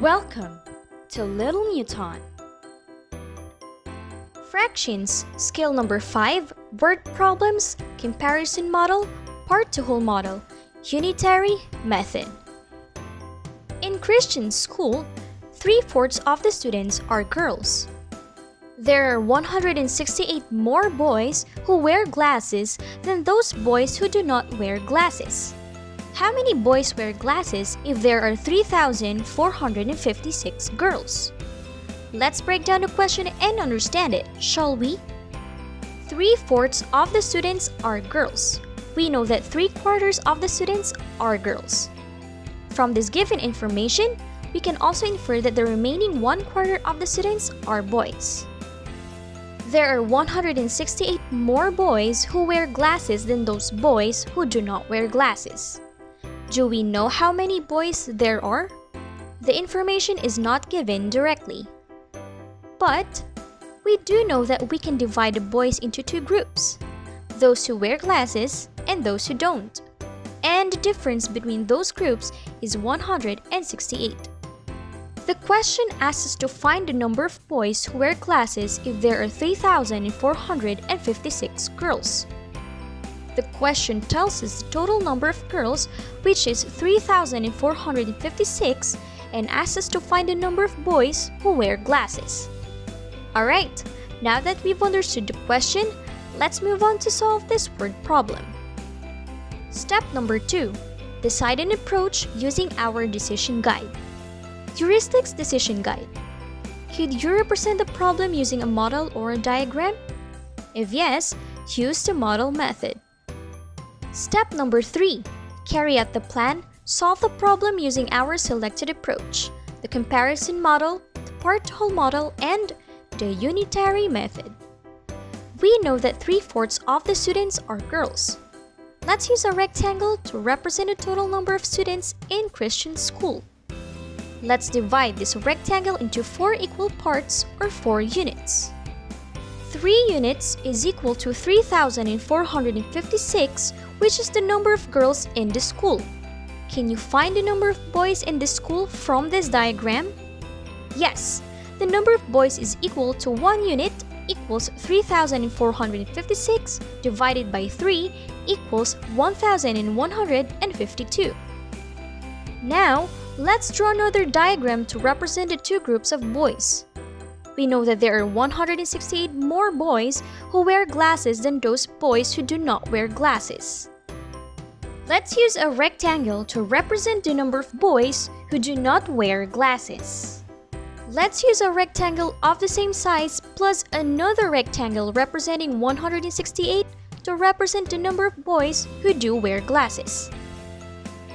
Welcome to Little Newton. Fractions, skill number 5, word problems, comparison model, part-to-whole model, unitary method. In Christian school, 3/4 of the students are girls. There are 168 more boys who wear glasses than those boys who do not wear glasses. How many boys wear glasses if there are 3,456 girls? Let's break down the question and understand it, shall we? 3/4 of the students are girls. We know that 3/4 of the students are girls. From this given information, we can also infer that the remaining 1/4 of the students are boys. There are 168 more boys who wear glasses than those boys who do not wear glasses. Do we know how many boys there are? The information is not given directly. But we do know that we can divide the boys into two groups, those who wear glasses and those who don't. And the difference between those groups is 168. The question asks us to find the number of boys who wear glasses if there are 3,456 girls. The question tells us the total number of girls, which is 3,456, and asks us to find the number of boys who wear glasses. Alright, now that we've understood the question, let's move on to solve this word problem. Step number 2. Decide an approach using our decision guide. Heuristics decision guide. Could you represent the problem using a model or a diagram? If yes, use the model method. Step number 3. Carry out the plan, solve the problem using our selected approach, the comparison model, the part-to-whole model, and the unitary method. We know that 3/4 of the students are girls. Let's use a rectangle to represent the total number of students in Christian school. Let's divide this rectangle into 4 equal parts or 4 units. 3 units is equal to 3,456, which is the number of girls in the school. Can you find the number of boys in the school from this diagram? Yes, the number of boys is equal to 1 unit equals 3,456 divided by 3 equals 1,152. Now, let's draw another diagram to represent the two groups of boys. We know that there are 168 more boys who wear glasses than those boys who do not wear glasses. Let's use a rectangle to represent the number of boys who do not wear glasses. Let's use a rectangle of the same size plus another rectangle representing 168 to represent the number of boys who do wear glasses.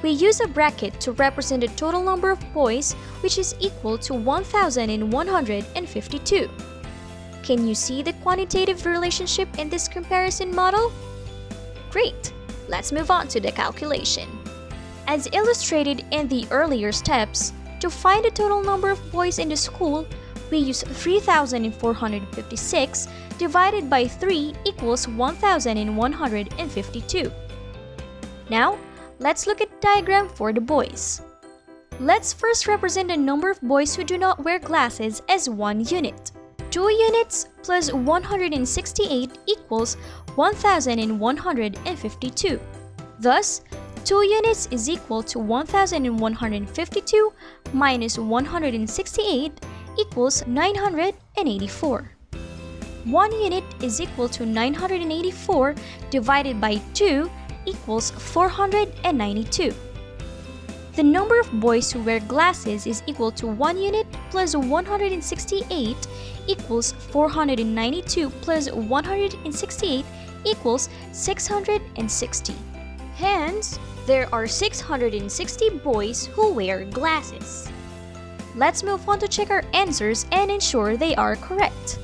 We use a bracket to represent the total number of boys, which is equal to 1,152. Can you see the quantitative relationship in this comparison model? Great! Let's move on to the calculation. As illustrated in the earlier steps, to find the total number of boys in the school, we use 3,456 divided by 3 equals 1,152. Now, let's look at the diagram for the boys. Let's first represent the number of boys who do not wear glasses as 1 unit. 2 units plus 168 equals 1,152. Thus, 2 units is equal to 1,152 minus 168 equals 984. 1 unit is equal to 984 divided by 2 equals 492. The number of boys who wear glasses is equal to 1 unit plus 168 equals 492 plus 168 equals 660. Hence, there are 660 boys who wear glasses. Let's move on to check our answers and ensure they are correct.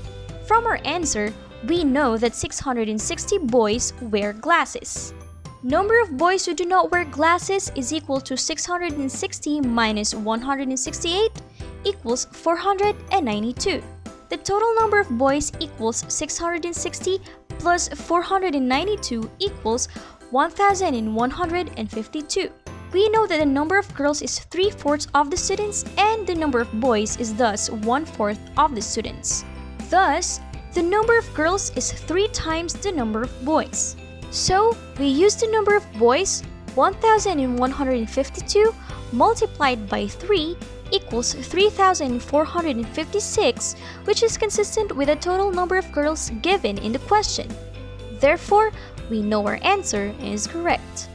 From our answer, we know that 660 boys wear glasses. Number of boys who do not wear glasses is equal to 660 minus 168 equals 492. The total number of boys equals 660 plus 492 equals 1,152. We know that the number of girls is 3/4 of the students and the number of boys is thus 1/4 of the students. Thus, the number of girls is 3 times the number of boys. So, we use the number of boys, 1,152 multiplied by 3 equals 3,456, which is consistent with the total number of girls given in the question. Therefore, we know our answer is correct.